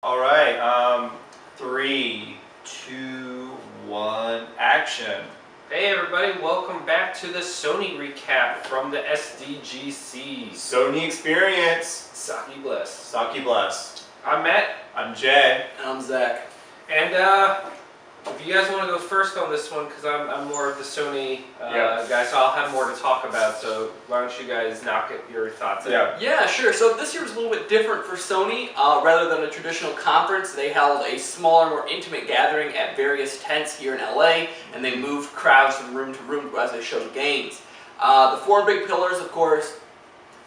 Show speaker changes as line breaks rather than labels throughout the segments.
All right. 3, 2, 1, action.
Hey everybody, welcome back to the Sony recap from the SDGC.
Sony Experience.
Saki bless.
Saki blessed.
I'm Matt.
I'm Jay.
And I'm Zach.
And if you guys want to go first on this one, because I'm more of the Sony guy, so I'll have more to talk about. So why don't you guys knock it, your thoughts out?
Yeah, sure. So this year was a little bit different for Sony. Rather than a traditional conference, they held a smaller, more intimate gathering at various tents here in LA, and they moved crowds from room to room as they showed games. The four big pillars, of course,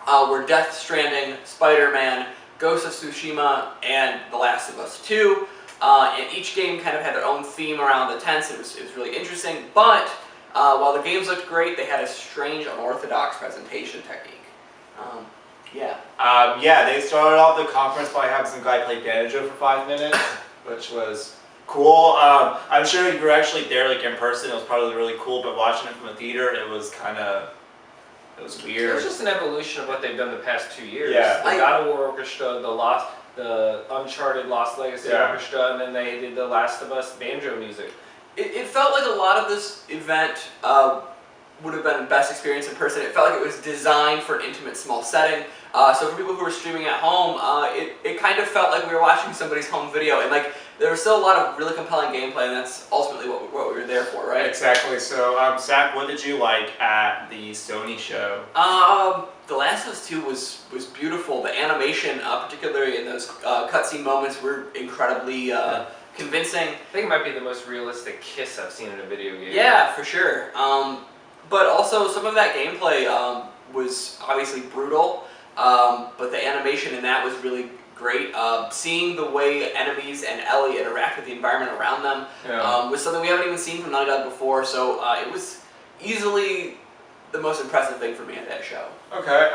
were Death Stranding, Spider-Man, Ghost of Tsushima, and The Last of Us 2. And each game kind of had their own theme around the tents. It was really interesting. But while the games looked great, they had a strange, unorthodox presentation technique.
They started off the conference by having some guy play banjo for 5 minutes, which was cool. I'm sure you were actually there like in person. It was probably really cool, but watching it from a theater, it was weird.
It was just an evolution of what they've done the past 2 years.
Yeah.
The God of War Orchestra, the Uncharted Lost Legacy Orchestra, and then they did the Last of Us banjo music.
It felt like a lot of this event would have been the best experience in person. It felt like it was designed for an intimate, small setting. So for people who were streaming at home, it kind of felt like we were watching somebody's home video, and like there was still a lot of really compelling gameplay, and that's ultimately what we were there for, right?
Exactly. So, Zach, what did you like at the Sony show?
The Last of Us 2 was beautiful. The animation, particularly in those cutscene moments, were incredibly convincing.
I think it might be the most realistic kiss I've seen in a video game.
Yeah, for sure. But also some of that gameplay was obviously brutal, but the animation in that was really great. Seeing the way enemies and Ellie interact with the environment around them was something we haven't even seen from Naughty Dog before, so it was easily the most impressive thing for me at that show.
Okay,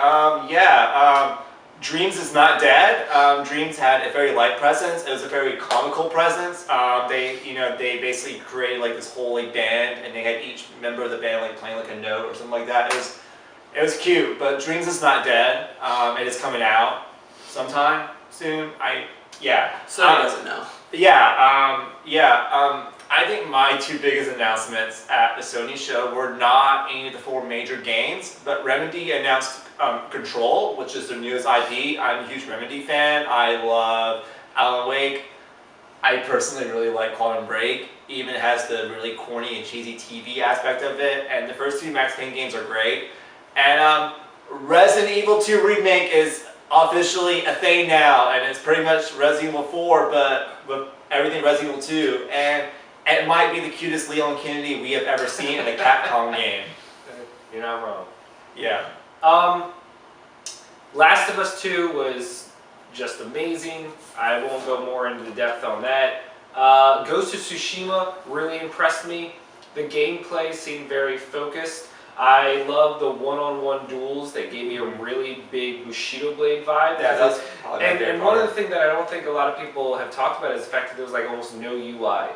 Dreams is not dead. Dreams had a very light presence. It was a very comical presence. They basically created like this whole like band, and they had each member of the band like playing like a note or something like that. It was cute, but Dreams is not dead. It is coming out sometime soon.
Sony doesn't know.
I think my two biggest announcements at the Sony show were not any of the 4 major games, but Remedy announced Control, which is their newest IP. I'm a huge Remedy fan. I love Alan Wake. I personally really like Quantum Break. Even has the really corny and cheesy TV aspect of it, and the first 2 Max Payne games are great. And Resident Evil 2 Remake is officially a thing now, and it's pretty much Resident Evil 4, but with everything Resident Evil 2, and it might be the cutest Leon Kennedy we have ever seen in a Capcom game.
You're not wrong.
Yeah.
Last of Us 2 was just amazing. I won't go more into depth on that. Ghost of Tsushima really impressed me. The gameplay seemed very focused. I love the one-on-one duels. They gave me a really big Bushido Blade vibe. And one of the things that I don't think a lot of people have talked about is the fact that there was like almost no UI.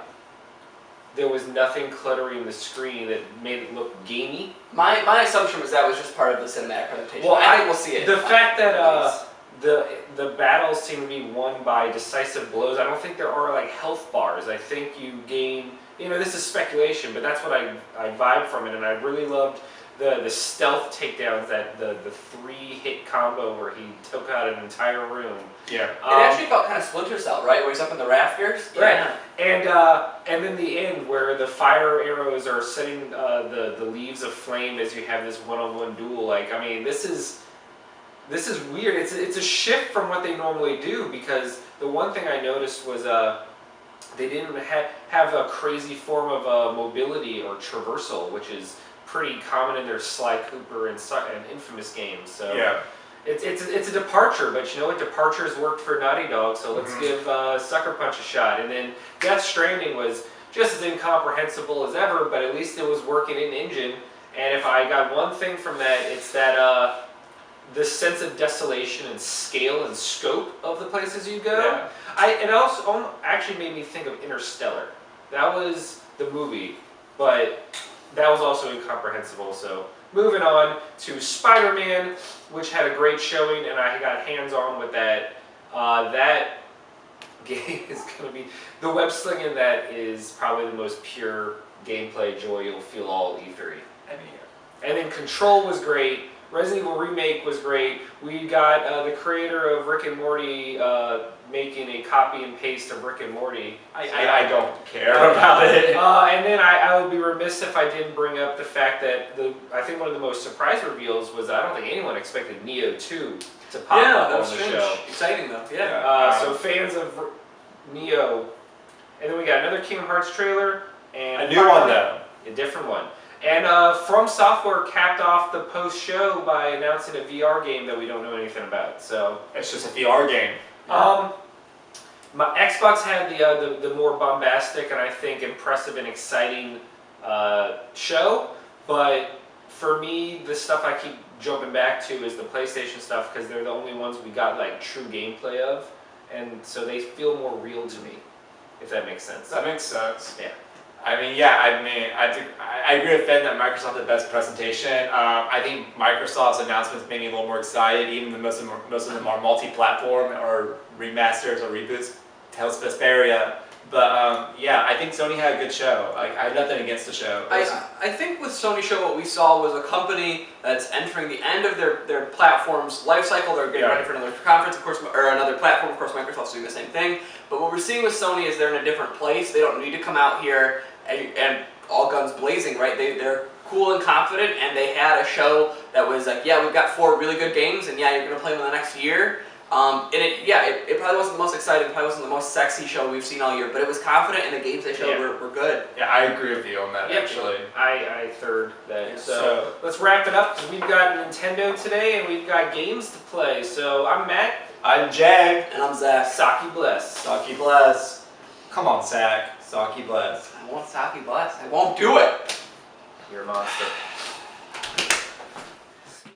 There was nothing cluttering the screen that made it look gamey.
My assumption was that was just part of the cinematic presentation.
Well,
I think we'll see it.
The fact that the battles seem to be won by decisive blows. I don't think there are like health bars. I think you gain. This is speculation, but that's what I vibe from it, and I really loved the stealth takedowns, that the 3-hit combo where he took out an entire room.
Yeah.
It actually felt kind of Splinter Cell, right? Where he's up in the rafters.
Right. And then the end where the fire arrows are setting the leaves of flame as you have this one-on-one duel. Like, I mean, this is weird. It's a shift from what they normally do, because the one thing I noticed was they didn't have a crazy form of mobility or traversal, which is pretty common in their Sly Cooper and Infamous games. So
yeah.
It's a departure, but you know what? Departures worked for Naughty Dog, so let's give Sucker Punch a shot. And then Death Stranding was just as incomprehensible as ever, but at least it was working in engine. And if I got one thing from that, it's that the sense of desolation and scale and scope of the places you go.
Yeah.
It also actually made me think of Interstellar. That was the movie, but that was also incomprehensible. So moving on to Spider-Man, which had a great showing, and I got hands-on with that. That game is going to be the web slinging. That is probably the most pure gameplay joy you'll feel all E3. And then Control was great. Resident Evil Remake was great. We got the creator of Rick and Morty making a copy and paste of Rick and Morty.
I don't care about it.
And then I would be remiss if I didn't bring up the fact that I think one of the most surprise reveals was I don't think anyone expected Neo 2 to pop up on the show.
Exciting though. Yeah.
So fans of Neo, and then we got another Kingdom Hearts trailer and
A new one though.
A different one. And From Software capped off the post-show by announcing a VR game that we don't know anything about. So
It's just a VR game.
My Xbox had the more bombastic and I think impressive and exciting show, but for me, the stuff I keep jumping back to is the PlayStation stuff because they're the only ones we got like true gameplay of, and so they feel more real to me, if that makes sense.
That makes sense.
Yeah.
I agree with Ben that Microsoft had the best presentation. I think Microsoft's announcements made me a little more excited, even though most of them are multi-platform or remasters or reboots, Tales of Vesperia. But yeah, I think Sony had a good show. I have nothing against the show.
I think with Sony Show what we saw was a company that's entering the end of their platform's life cycle. They're getting ready for another conference, of course, or another platform. Of course, Microsoft's doing the same thing. But what we're seeing with Sony is they're in a different place. They don't need to come out here and all guns blazing, right? They're cool and confident, and they had a show that was like, yeah, we've got 4 really good games, and yeah, you're going to play them in the next year. And it probably wasn't the most exciting, probably wasn't the most sexy show we've seen all year, but it was confident, and the games they showed were good.
Yeah, I agree with you on that, actually.
I third that.
Yeah.
So let's wrap it up. We've got Nintendo today, and we've got games to play. So I'm Matt.
I'm Jag.
And I'm Zach.
Saki bless.
Saki bless. Come on, Zach. Saki bless.
I want Saki bless. I won't do it.
You're a monster.